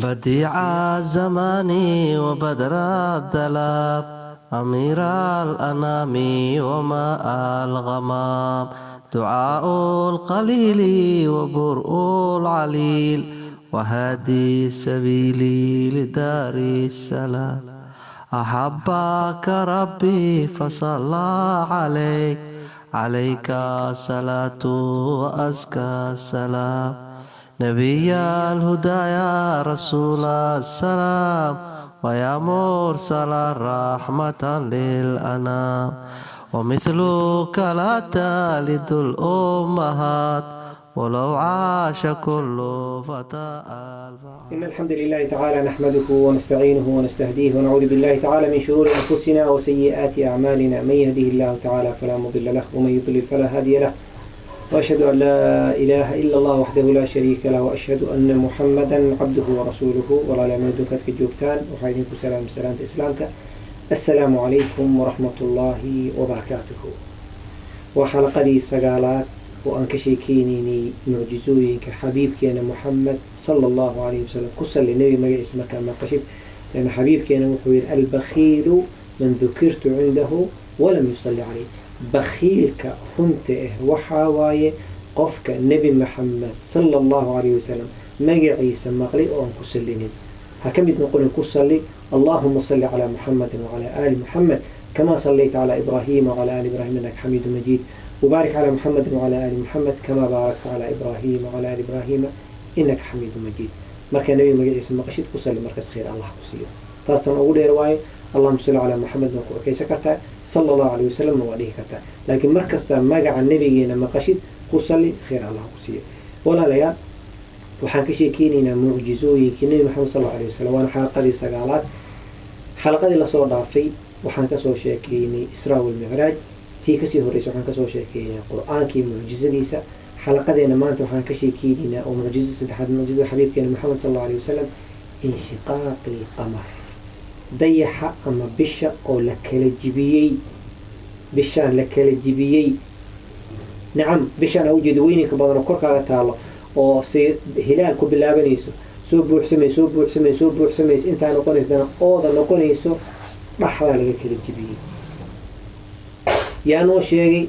بديع الزمان وبدر الدلاب أمير الأنام وماء الغمام دعاء القليل وبرء العليل وهادي السبيل لدار السلام أحبك ربي فصلى عليك الصلاة وأزكى السلام نبي الهدى يا رسول السلام ويا مرسل رحمة للأنام ومثلك لا تلد الأمهات ولو عاش كل فتى إن الحمد لله تعالى نحمده ونستعينه ونستهديه ونعوذ بالله تعالى من شرور أنفسنا وسيئات أعمالنا من يهده الله تعالى فلا مضل له ومن يضلل فلا هادي له وأشهد أن لا إله إلا الله وحده لا شريك له وأشهد أن محمدا عبده ورسوله ولا يمدك كجوبتان وحيدكم سلام إسلامك السلام عليكم ورحمة الله وبركاته وحلقة سقالات وأنكشيكيني معجزويك حبيبك أنا محمد صلى الله عليه وسلم كسر للنبي ما اسمك ما قشف لأن حبيبك أنا محوير البخيل من ذكرت عنده ولم يصلي عليه بخيلك خنته وحاواي قفك النبي محمد صلى الله عليه وسلم مجعي سمقلي وأن كسلني هكمل نقول كسر لي اللهم صل على محمد وعلى آل محمد كما صليت على إبراهيم وعلى آل إبراهيم إنك حميد مجيد وبارك على محمد وعلى آل محمد كما باركت على إبراهيم وعلى آل إبراهيم إنك حميد مجيد مركا النبي مجيء اسم قشيد كسل مركز خير الله كسيه تاستن أقول رواية اللهم صل على محمد وكيس كتا صلى الله عليه وسلم وعليه كتا لكن مركز مجا النبي لما قشيد كسل خير الله كسيه ولا ليا وحكي كينينا معجزوي كنبي محمد صلى الله عليه وسلم وانا حلقة دي سقالات حلقة دي لصور ضعفي وحنكسو شيكيني إسراء والمعراج tii kasii horreysay waxaan kasoo sheekeynaa qur-aankii mucjizadiisa xalaqadeena maanta waxaan ka sheekeynaa oo mucjizada saddexaad mucjizada xabiibkeena maxamed sal allahu alayhi wasalam inshiqaaqi lqamar dayaxa ama bisha oo la kala jibiyey bishaan la kala jibiyey nacam bishaan aa ujeeda weyninka badan oo korkaaga taalo oo si hilaal ku bilaabanayso soo buuxsamayso intaa noqonaysana ooda noqonayso dhaxdaa laga kala jibiyey يا نو شيء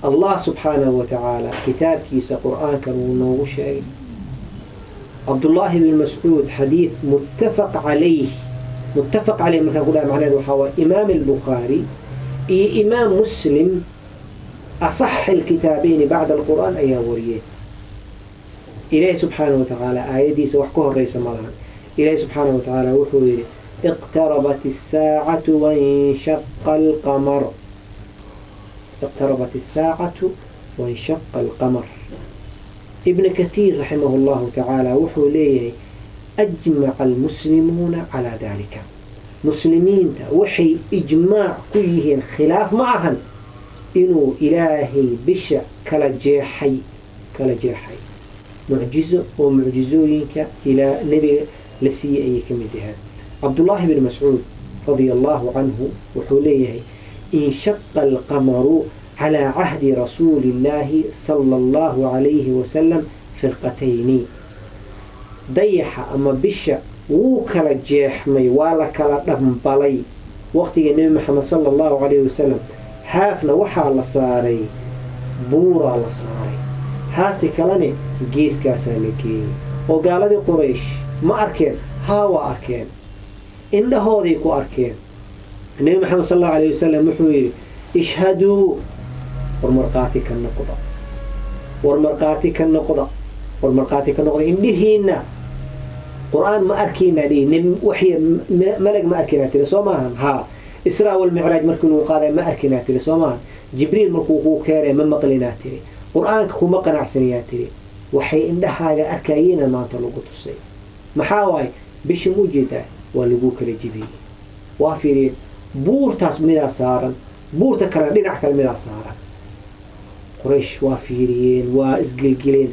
الله سبحانه وتعالى كتاب كيس قرآن كان ونو شيء عبد الله بن مسعود حديث متفق عليه مثلا قلنا معناه وحوا إمام البخاري إمام مسلم أصح الكتابين بعد القرآن أي وريه إليه سبحانه وتعالى آيدي سوحكوه الرئيس مالها إليه سبحانه وتعالى وحوه اقتربت الساعة وانشق القمر اقتربت الساعة وانشق القمر ابن كثير رحمه الله تعالى وحوليه أجمع المسلمون على ذلك مسلمين وحي إجماع كلهم خلاف معهم إنه إلهي بشع كلا جيحي معجزة ومعجزوينك إلى نبي لسيئي كمدها عبد الله بن مسعود رضي الله عنه وحوليه انشق القمر على عهد رسول الله صلى الله عليه وسلم فرقتين ضيح أما بشا وكلا جيحمي ولا كلا دمبلي وقت النبي محمد صلى الله عليه وسلم حافنا وحا لصاري بورا لصاري حافتي كلاني جيس كاسالكي وقال دي قريش ما أركين هاوا أركين إن هذي كو أركين النبي محمد صلى الله عليه وسلم وحوي اشهدوا ورمرقاتك النقضة إنهينا قرآن ما أركينا لي وحي ملك ما أركينا تلي صوماهم ها إسراء والمعراج مركون وقاذا ما أركينا تلي صوماهم جبريل مركوكو كاري من مطلنا تلي قرآن كو مقنع سنيات تلي وحي إن حاجة أركاينا ما تلقوا تصي محاواي بش موجودة ولقوك لجبيل وافرين بورتاس مدا سارا بورتا كلا دينع كلا مدا سارا قريش وافيرين واسقلقلين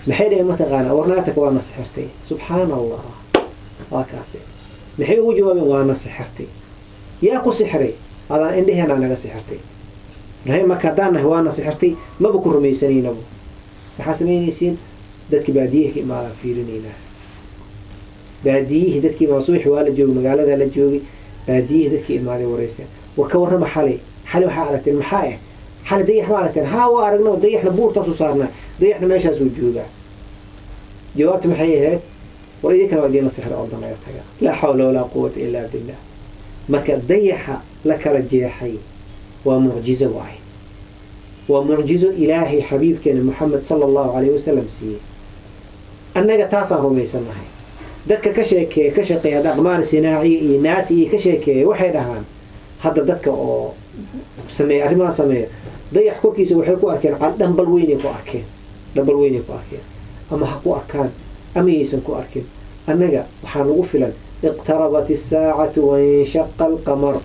محيري ما تغانا ورناتك وانا سحرتي سبحان الله واكاسي محي وجوابي وانا سحرتي ياكو سحري هذا عندي هنا انا سحرتي هي ما كدانا وانا سحرتي ما بكون رميسانين ابو بحاسمين يسين دادك باديه ما فيرينينا baadiyihii dadkii subaxii waa la joogay magaalada la joogay baadiyihii dadkii imaaday wareyseen war ka warrama xalay waxaa aragteen maxaa xalay dayax ma aragteen haa waa aragno dayaxna buurtaasuu saarnaa dayaxna meeshaasuu joogaa jawaabta maxay ahayd war idinkana waa idiinla sixra oo danaga taga laa xawla walaa quwata ilaa billah marka dayaxa la kala jeexay waa mucjizo waaye waa mucjizo ilaahay xabiibkeena Muhammad sallallahu alayhi wasallam siiyey annaga taasaan rumaysanahay dadka ka shaqeeya dhaqmaan sinaaciye iyo naas iyo ka sheekeeya waxay dhahaan hadda dadka oo sameeya arrimaha sameeya dayax korkiisa waxay ku arkeen dhambal weyn ku arkeen ama ha ku arkaan ama aysan ku arkin annaga waxaan ugu filan iqtarabat as-saa'atu wa inshaqa al-qamar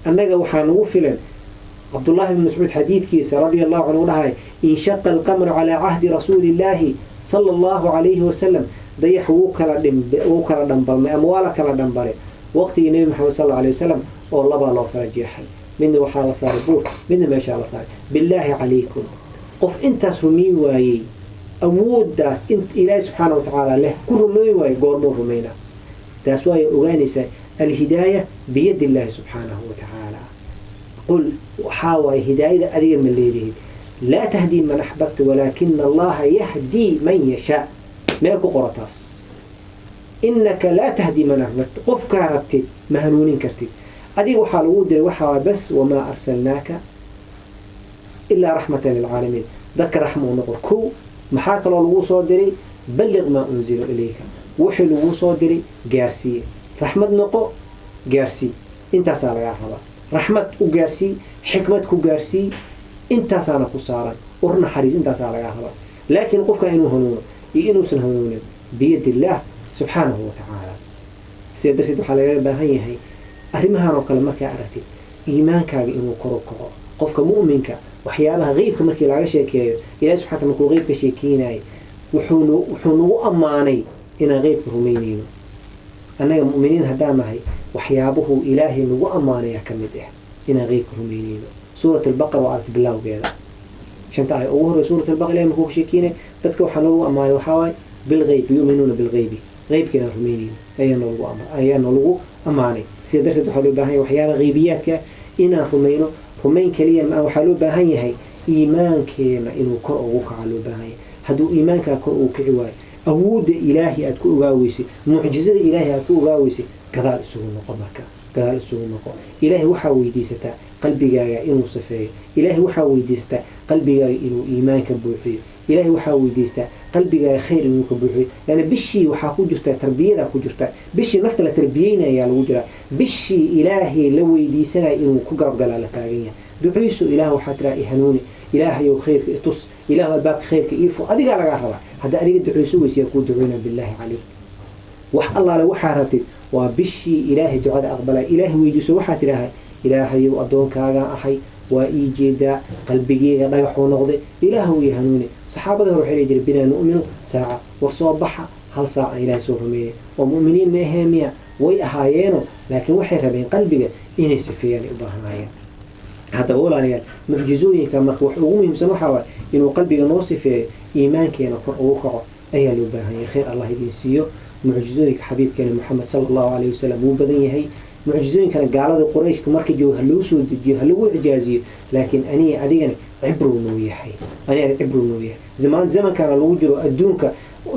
annaga waxaan ugu filan Abdullah ibn Mas'ud xadiidkiisa radiyallahu anhu dhahay inshaqa al-qamar ala ahdi rasuulillahi sallallahu alayhi wa sallam dayax wuu kala dhambalmay ama waa la kala dhambale waqtigii nabi Muhammad sallallahu alayhi wa sallam oo laba loo kala jeexay midna waxaa la saaray buur midna meesha la saaray billahi alaykum qof intaas rumiin waayay awooddaas ilaahay subxaanahu wa tacaala leh ku rumeyn waayo goormuu rumayna taas waay ogaanaysaa alhidaaya biyadi illaahi subxaanahu wa tacaala qul waxaa waaye hidaayada adiga ma leedihid laa tahdii man axbabta walaakina allaha yahdii man yashaa meel ku qorataas innaka laa tahdii man axbabta qofkaa rabtid ma hanuunin kartid adiga waxaa lagu diray waxaa bas wamaa arsalnaaka ilaa raxmatan lilcaalamiin dadka raxma u noqon kow maxaa kaloo lagu soo diray balliq maa unzila ilayka wixii lagu soo diray gaarsiiye raxmad noqo gaarsii intaasaa lagaa rabaa raxmad u gaarsii xikmad ku gaarsii intaasaana ku saaran ur naxariis intaasaa lagaa rabaa laakiin qofka inuu hanuuno iyo inuusan hanuunin biyadi illaah subxaanahu wa tacaala sida darteed waxaa lagaga baahan yahay arrimahan oo kale markaa aragtid iimaankaaga inuu kor u kaco qofka mu'minka waxyaabaha qeybka markii laga sheekeeyo ilaahay subxaanahu markuu qeybka sheekeynayo wuxuu nagu ammaanay inaan qeybka rumaynayno annaga mu'miniin haddaan nahay waxyaabuhu ilaahay nagu ammaanaya ka mid ah inaan qeybka rumaynayno suurat albaqara waa aragti bilowgeeda shanta ay ugu horey suurat albaqara ilaahay markuu sheekeynay dadka waxaa nagu ammaanay waxaa waaye bilqeyb yu'minuuna bilqeybi qeybka inaan rumaynayno ayaana lagu ammaanay sida darteed waxaa loo baahan yahay waxyaabaha qeybiyaadka inaan rumayno rumayn kaliya ma waxaa loo baahan yahay iimaankeena inuu kor ugu kaca loo baahan yahay hadduu iimaankaa kor ugu kici waayo awoodda ilaahay aad ku ogaaweysay mucjizada ilaahay aad ku ogaaweysay gadaal isugu noqo ilaahay waxaa weydiisataa qalbigaaga inuu safeeyo ilaahay waxaa weydiisataa qalbigaaga inuu iimaanka buuxiyo ilaahay waxaa weydiistaa qalbigaaga khayr inuu ka buuxiyo yani bishii waxaa ku jirta tarbiyada ku jirta bishii nafta la tarbiyeynaya lagu jiraa bishii ilaahay la weydiisanaya inuu ku garabgalaa la taagan yahay duceyso ilaah waxaa tiraa i hanuuni ilaahayow khayrka i tus ilaah albaabka khayrka ii fur adigaa lagaa rabaa hadda adiga duceyso weysiya kuu duceyna billaahi calayk wax allaale waxaa rabtid waa bishii ilaahay ducada aqbalaa ilaahay weydiiso waxaa tidhaaha ilaahayow addoonkaagaan ahay waa ii jeedaa qalbigeyga dhagaxuu noqday ilaahu ii hanuuni saxaabada hore waxay leeyihiin jira binaa nu'minu saaca war soo baxa hal saaca ilaahay soo rumeeyay oo mu'miniin ma ahee miya way ahaayeeno laakiin waxay rabeen qalbiga inay sifeeyaan ay u baahnaayeen haddaba walaalayaal mucjizooyinka marka wax ugu muhiimsan waxaa waaye inuu qalbiga noo sifeeyo iimaankeena kor ugu kaco ayaa loo baahan yahay khayr allah idin siiyo mucjizooyinka xabiibkeena maxamed sala allahu calayhi wasalam wuu badan yahay mucjizooyinkana gaalada qurayshka marka joogo ha loo soo dejiyo ha lagu icjaaziyo laakiin aniga adigana cibrow noo yahay zamankana lagu jiro adduunka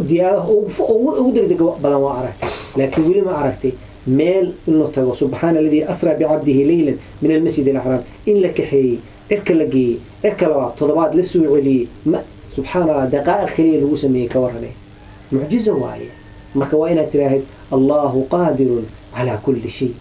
diyaaradaha ugu degdega badan waa aragtay laakiin weli ma aragtay meel inuu tago subxaana aladii asraa bicabdihi leylan min almasjid alxaraam in la kaxeeyey cirka la geeyey cirka labaad toddobaad la soo celiyey subxaana allah daqaa'iq keliya lagu sameeyey ka warranay mucjizo waaye marka waa inaad tiraahid allahu qaadirun calaa kulli shay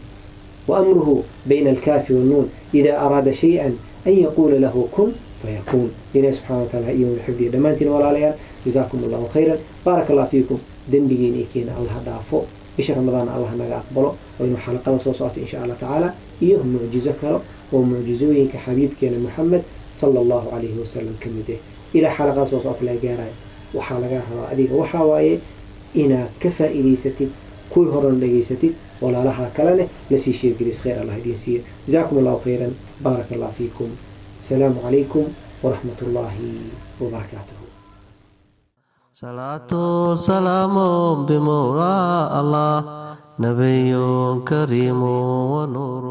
وأمره بين الكاف والنون إذا أراد شيئا أن يقول له كن فيكون إلى سبحانه وتعالى إيمان الحفظ دمانتين ولا ليال جزاكم الله خيرا بارك الله فيكم دنبيين إيكينا الله دافو إيش رمضان الله نجا أقبله وإنه حلقة صوصات إن شاء الله تعالى إيه معجزة كرو ومعجزوين كحبيب كان محمد صلى الله عليه وسلم كمده إلى حلقة صوصات لا جاري وحلقة أديك وحواي إنا كفى إليستي كل هرن لجيستي ولا لها كلامه نسي شيء جلس خير الله يدين سير جزاكم الله خيرا بارك الله فيكم السلام عليكم ورحمة الله وبركاته صلاة سلام بمولى الله نبي كريم ونور